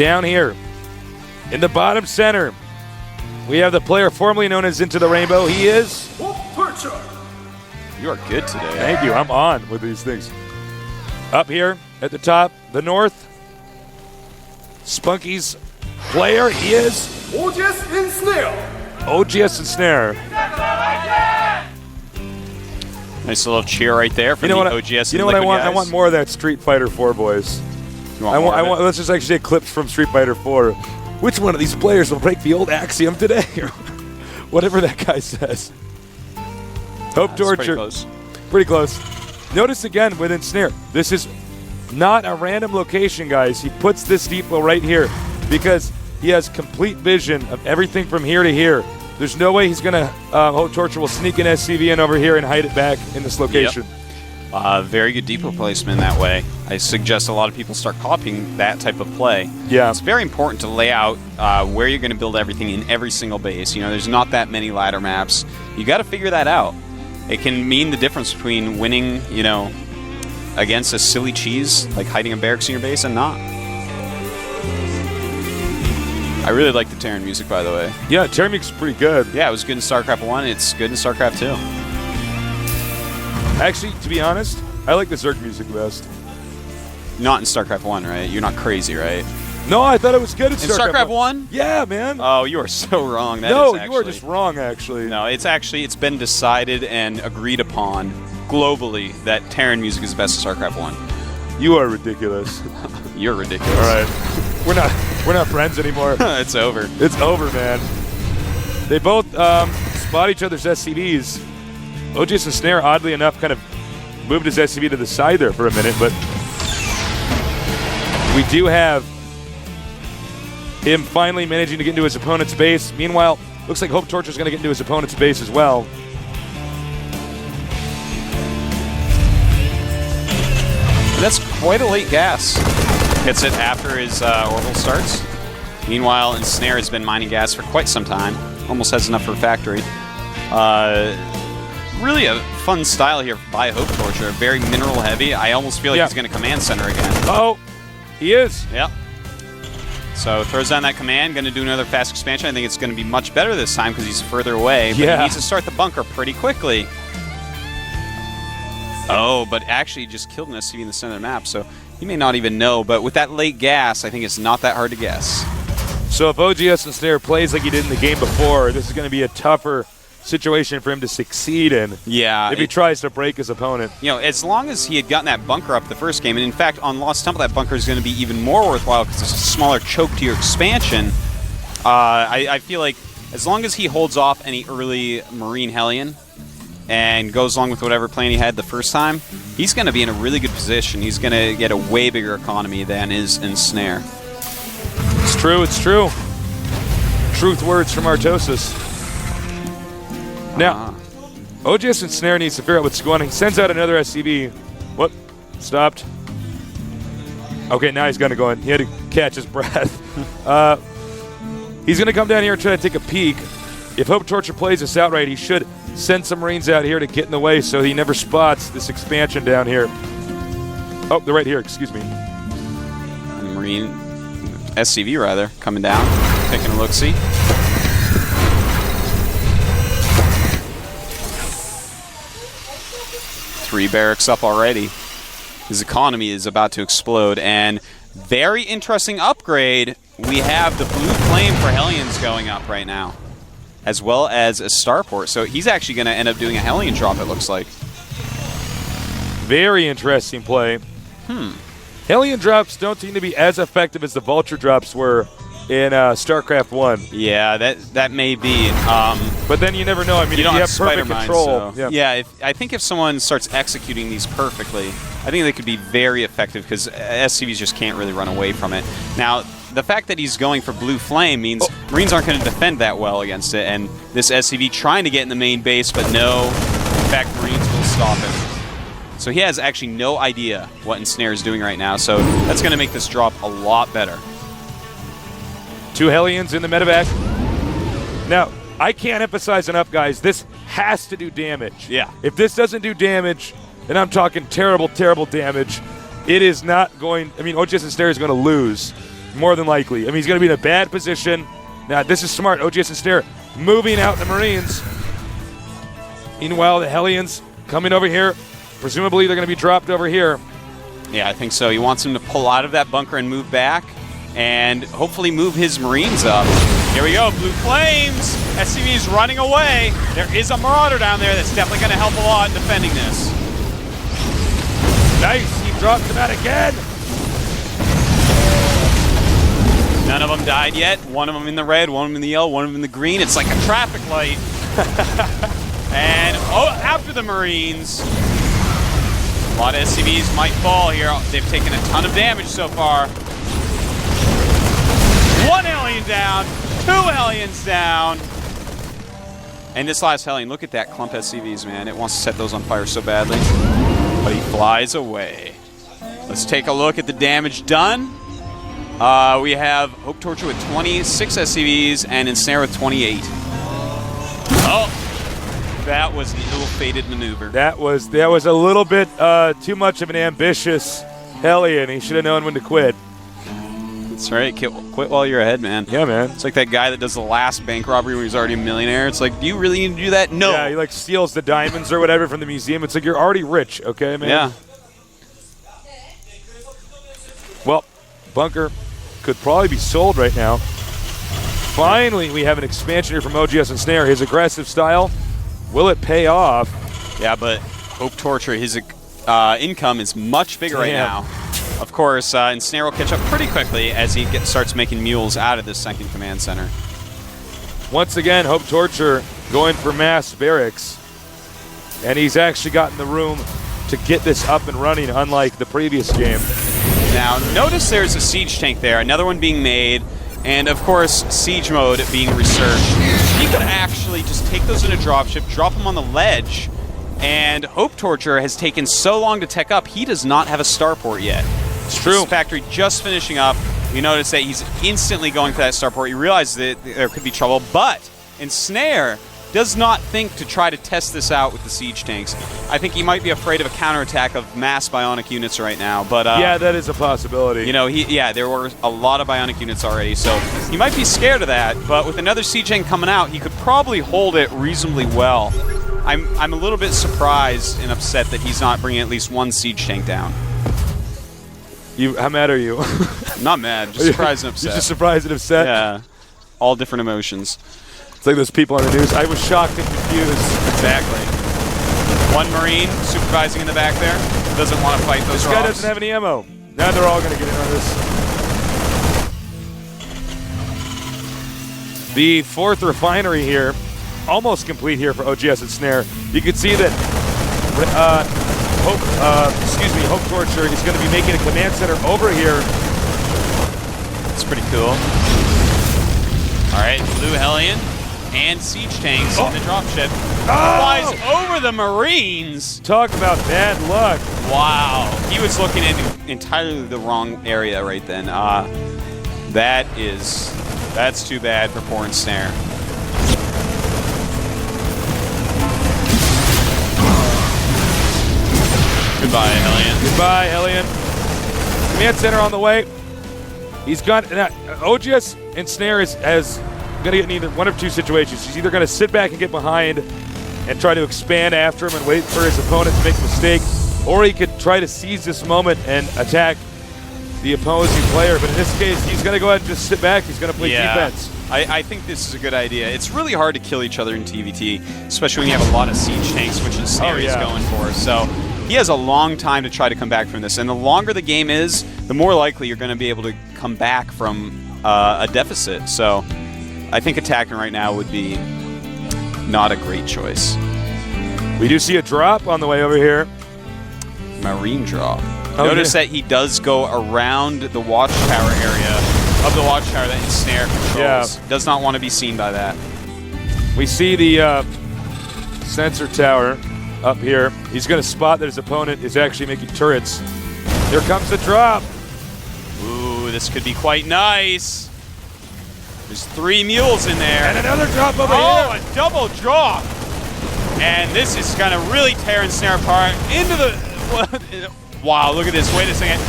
Down here, in the bottom center, we have the player formerly known as Into the Rainbow. He is HopeTorture. You are good today. Thank you. I'm on with these things. Up here at the top, the North, Spunky's player. He is Ensnare. Ensnare. Nice little cheer right there from OGS. You know what I want? I want more of that Street Fighter 4, boys. I want. Let's just actually say clips from Street Fighter 4. Which one of these players will break the old axiom today? Or whatever that guy says. HopeTorture. Pretty close. Notice again with Ensnare, this is not a random location, guys. He puts this depot right here because he has complete vision of everything from here to here. There's no way he's going to, HopeTorture will sneak an SCV in over here and hide it back in this location. Yep. Very good depot placement that way. I suggest a lot of people start copying that type of play. Yeah. It's very important to lay out where you're going to build everything in every single base. You know, there's not that many ladder maps. You got to figure that out. It can mean the difference between winning, you know, against a silly cheese, like hiding a barracks in your base, and not. I really like the Terran music, by the way. Yeah, Terran music's pretty good. Yeah, it was good in StarCraft 1. It's good in StarCraft 2. Actually, to be honest, I like the Zerg music best. Not in StarCraft 1, right? You're not crazy, right? No, I thought it was good in StarCraft 1? Yeah, man. Oh, you are so wrong. No, you are just wrong, actually. No, it's been decided and agreed upon globally that Terran music is the best in StarCraft 1. You are ridiculous. You're ridiculous. All right. We're not friends anymore. It's over. It's over, man. They both spot each other's SCVs. OGS Ensnare, oddly enough, kind of moved his SCV to the side there for a minute, but we do have him finally managing to get into his opponent's base. Meanwhile, looks like HopeTorture is going to get into his opponent's base as well. That's quite a late gas. Hits it after his orbital starts. Meanwhile, Ensnare has been mining gas for quite some time. Almost has enough for a factory. Really a fun style here by HopeTorture. Very mineral heavy. I almost feel like he's going to command center again. Oh, he is. Yep. So throws down that command, going to do another fast expansion. I think it's going to be much better this time because he's further away. But he needs to start the bunker pretty quickly. Oh, but actually just killed an SCV in the center of the map, so he may not even know. But with that late gas, I think it's not that hard to guess. So if OGS Ensnare plays like he did in the game before, this is going to be a tougher situation for him to succeed in. Yeah. If he tries to break his opponent. You know, as long as he had gotten that bunker up the first game, and in fact, on Lost Temple, that bunker is going to be even more worthwhile because it's a smaller choke to your expansion. I feel like as long as he holds off any early Marine Hellion and goes along with whatever plan he had the first time, he's going to be in a really good position. He's going to get a way bigger economy than is Ensnare. It's true, it's true. Truth words from Artosis. Now, OGS Ensnare needs to figure out what's going on. He sends out another SCV. What? Stopped. Okay, now he's going to go in. He had to catch his breath. He's going to come down here and try to take a peek. If HopeTorture plays this outright, he should send some Marines out here to get in the way so he never spots this expansion down here. Oh, they're right here. Excuse me. Marine SCV, rather, coming down, taking a look-see. Three barracks up already. His economy is about to explode, and very interesting upgrade. We have the blue flame for Hellions going up right now, as well as a starport. So he's actually going to end up doing a Hellion drop, it looks like. Very interesting play. Hellion drops don't seem to be as effective as the Vulture drops were in StarCraft 1. Yeah, that may be. But then you never know. I mean, you don't have Spider perfect control. So. Yeah, I think if someone starts executing these perfectly, I think they could be very effective because SCVs just can't really run away from it. Now, the fact that he's going for Blue Flame means Marines aren't going to defend that well against it, and this SCV trying to get in the main base, but no. In fact, Marines will stop him. So he has actually no idea what Ensnare is doing right now, so that's going to make this drop a lot better. 2 Hellions in the medevac. Now, I can't emphasize enough, guys, this has to do damage. Yeah. If this doesn't do damage, and I'm talking terrible, terrible damage, it is not going... I mean, OGS Ensnare is going to lose. more than likely. I mean, he's going to be in a bad position. Now, this is smart. OGS Ensnare moving out the Marines. Meanwhile, the Hellions coming over here. Presumably, they're going to be dropped over here. Yeah, I think so. He wants him to pull out of that bunker and move back, and hopefully move his Marines up. Here we go, blue flames. SCV's running away. There is a Marauder down there that's definitely going to help a lot in defending this. Nice, he dropped him out again. None of them died yet. One of them in the red, one of them in the yellow, one of them in the green. It's like a traffic light. And after the Marines. A lot of SCVs might fall here. They've taken a ton of damage so far. One Hellion down, 2 Hellions down. And this last Hellion, look at that clump SCVs, man. It wants to set those on fire so badly. But he flies away. Let's take a look at the damage done. We have HopeTorture with 26 SCVs and Ensnare with 28. Oh, that was an ill-fated maneuver. That was a little bit too much of an ambitious Hellion. He should have known when to quit. That's right. Quit while you're ahead, man. Yeah, man. It's like that guy that does the last bank robbery when he's already a millionaire. It's like, do you really need to do that? No. Yeah, he like steals the diamonds or whatever from the museum. It's like, you're already rich, okay, man? Yeah. Well, bunker could probably be sold right now. Finally, we have an expansion here from OGS Ensnare. His aggressive style, will it pay off? Yeah, but HopeTorture, his income is much bigger right now. Of course, Ensnare will catch up pretty quickly as he starts making mules out of this second command center. Once again, HopeTorture going for mass barracks. And he's actually gotten the room to get this up and running, unlike the previous game. Now, notice there's a siege tank there, another one being made, and of course, siege mode being researched. He could actually just take those in a dropship, drop them on the ledge, and HopeTorture has taken so long to tech up, he does not have a starport yet. It's true. This factory just finishing up. You notice that he's instantly going for that starport. He realizes that there could be trouble, but Ensnare does not think to try to test this out with the siege tanks. I think he might be afraid of a counterattack of mass bionic units right now. But yeah, that is a possibility. You know, there were a lot of bionic units already, so he might be scared of that. But with another siege tank coming out, he could probably hold it reasonably well. I'm a little bit surprised and upset that he's not bringing at least one siege tank down. How mad are you? I'm not mad, just surprised and upset. You're just surprised and upset? Yeah, all different emotions. It's like those people on the news. I was shocked and confused. Exactly. One Marine supervising in the back there. Doesn't want to fight those This guy doesn't have any ammo. Now they're all going to get in on this. The 4th refinery here, almost complete here for OGS Ensnare. You can see that HopeTorture is going to be making a command center over here. It's pretty cool. All right, Blue Hellion and siege tanks in the dropship. Flies over the Marines. Talk about bad luck. Wow. He was looking in entirely the wrong area right then. That's too bad for poor Ensnare. Goodbye, Hellion. Goodbye, Hellion. Command center on the way. He's got OGS Ensnare is going to get in either one of two situations. He's either going to sit back and get behind and try to expand after him and wait for his opponent to make a mistake, or he could try to seize this moment and attack the opposing player. But in this case, he's going to go ahead and just sit back. He's going to play defense. I think this is a good idea. It's really hard to kill each other in TVT, especially when you have a lot of siege tanks, which Ensnare is going for. So he has a long time to try to come back from this. And the longer the game is, the more likely you're going to be able to come back from a deficit. So I think attacking right now would be not a great choice. We do see a drop on the way over here. Marine drop. Notice that he does go around the watchtower area of the watchtower that Ensnare controls. Yeah. Does not want to be seen by that. We see the sensor tower up here. He's going to spot that his opponent is actually making turrets. Here comes the drop. Ooh, this could be quite nice. There's 3 mules in there. And another drop over here. Oh, a double drop. And this is going to really tear Ensnare apart into the... Wow, look at this. Wait a second.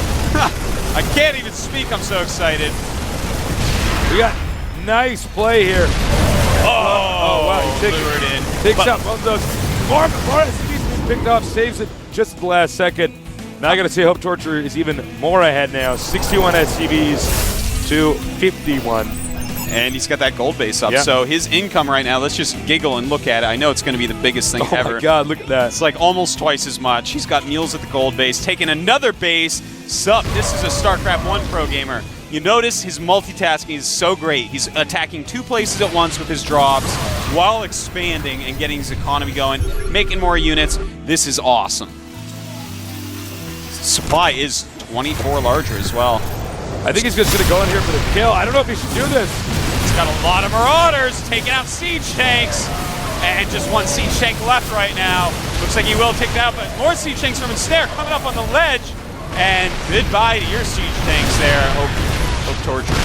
I can't even speak. I'm so excited. We got nice play here. Oh, wow. He takes out both of those. More SCVs picked off, saves it just at the last second. Now I got to say HopeTorture is even more ahead now. 61 SCVs to 51. And he's got that gold base up. Yeah. So his income right now, let's just giggle and look at it. I know it's going to be the biggest thing ever. Oh my God, look at that. It's like almost twice as much. He's got Mules at the gold base, taking another base. Sup, this is a StarCraft 1 pro gamer. You notice his multitasking is so great. He's attacking 2 places at once with his drops while expanding and getting his economy going, making more units. This is awesome. Supply is 24 larger as well. I think he's just going to go in here for the kill. I don't know if he should do this. He's got a lot of Marauders taking out siege tanks. And just one siege tank left right now. Looks like he will take that out, but more siege tanks from Ensnare coming up on the ledge. And goodbye to your siege tanks there, HopeTorture.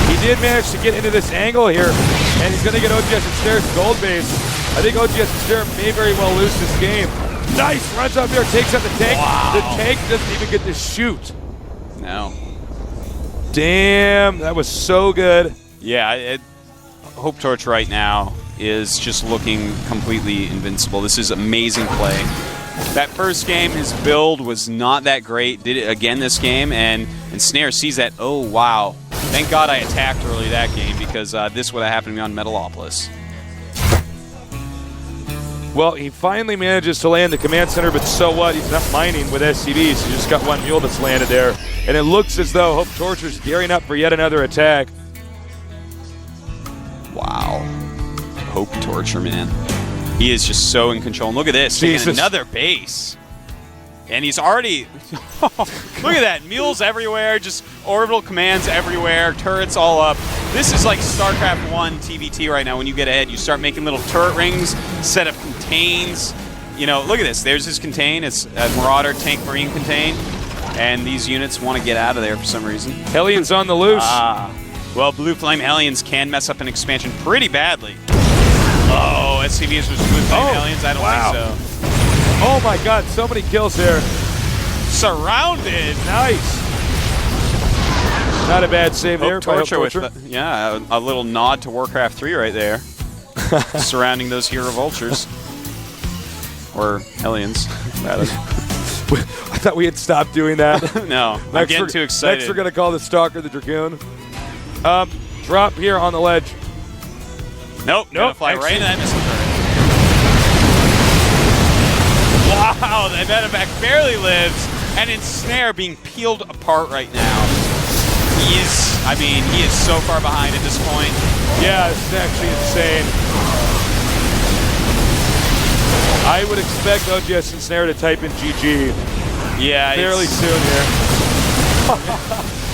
He did manage to get into this angle here, and he's going to get OGS Enslare's gold base. I think OGS Ensnare may very well lose this game. Nice, runs up here, takes out the tank. Wow. The tank doesn't even get to shoot. No. Damn, that was so good. Yeah, HopeTorture right now is just looking completely invincible. This is amazing play. That first game, his build was not that great. Did it again this game, and Ensnare sees that, oh, wow. Thank God I attacked early that game, because this would have happened to me on Metalopolis. Well, he finally manages to land the command center, but so what? He's not mining with SCVs. He just got one mule that's landed there. And it looks as though HopeTorture's gearing up for yet another attack. Wow. HopeTorture, man. He is just so in control. And look at this. Taking another base. And he's already... look at that. Mules everywhere. Just orbital commands everywhere. Turrets all up. This is like StarCraft 1 TVT right now. When you get ahead, you start making little turret rings, set of contains. You know, look at this. There's his contain. It's a Marauder Tank Marine contain. And these units want to get out of there for some reason. Hellions on the loose. Well, Blue Flame Hellions can mess up an expansion pretty badly. Oh, SCVs versus Blue Flame Hellions? I don't think so. Oh my God, so many kills there. Surrounded. Nice. Not a bad save there. HopeTorture with, yeah, a little nod to Warcraft 3 right there. Surrounding those hero vultures. Or Hellions, rather. I thought we had stopped doing that. No, I'm getting too excited. Next we're going to call the Stalker the Dragoon. Drop here on the ledge. Nope, gonna fly right into that missile turret. Wow, the medevac barely lives, and Ensnare being peeled apart right now. He is so far behind at this point. Yeah, this is actually insane. I would expect OGS Ensnare to type in GG. Yeah, fairly soon here.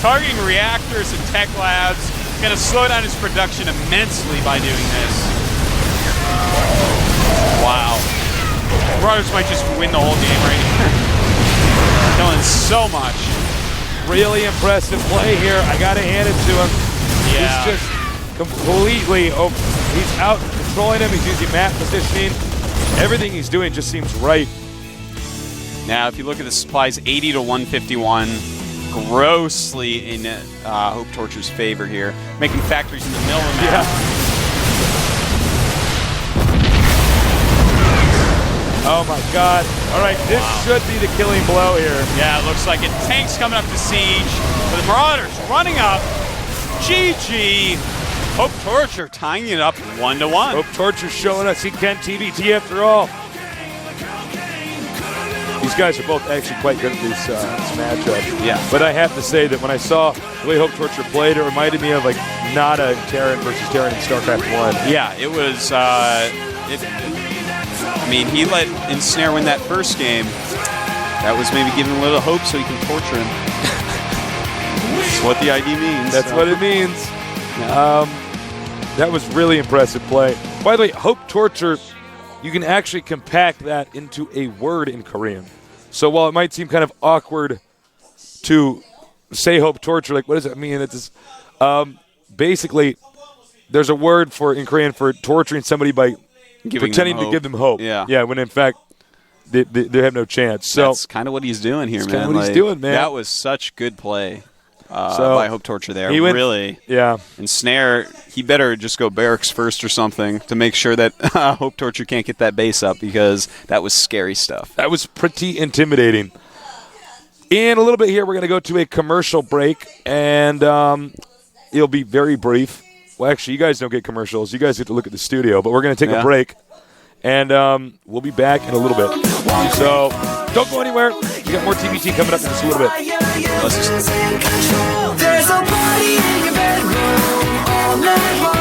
Targeting reactors and tech labs. Going to slow down his production immensely by doing this. Wow. Marauders might just win the whole game right here. Killing so much. Really impressive play here. I got to hand it to him. Yeah. He's just completely over. He's out controlling him. He's using map positioning. Everything he's doing just seems right. Now, if you look at the supplies, 80 to 151. Grossly in HopeTorture's favor here, making factories in the middle of the map. Oh my God. All right, this should be the killing blow here. Yeah, it looks like it. Tanks coming up to siege. But the Marauders running up. GG. HopeTorture tying it up 1-1. HopeTorture showing us he can TVT after all. These guys are both actually quite good at this matchup. Yeah. But I have to say that when I saw the way HopeTorture played, it reminded me of like Nada and Terran versus Terran in StarCraft 1. Yeah, it was. I mean, he let Ensnare win that first game. That was maybe giving him a little hope so he can torture him. That's what the ID means. That's what it means. Yeah. That was really impressive play. By the way, HopeTorture, you can actually compact that into a word in Korean. So while it might seem kind of awkward to say HopeTorture, like what does that mean? It's basically there's a word for in Korean for torturing somebody by pretending to give them hope. Yeah, when in fact they have no chance. So that's kind of what he's doing here, man. Kind of what he's doing, man. That was such good play. by HopeTorture there. He went, really. Yeah. Ensnare, he better just go barracks first or something to make sure that HopeTorture can't get that base up, because that was scary stuff. That was pretty intimidating. In a little bit here, we're going to go to a commercial break, and it'll be very brief. Well, actually, you guys don't get commercials. You guys get to look at the studio, but we're going to take a break, and we'll be back in a little bit. So don't go anywhere. We got more TBT coming up in just a little bit. There's a party in your bedroom all night long.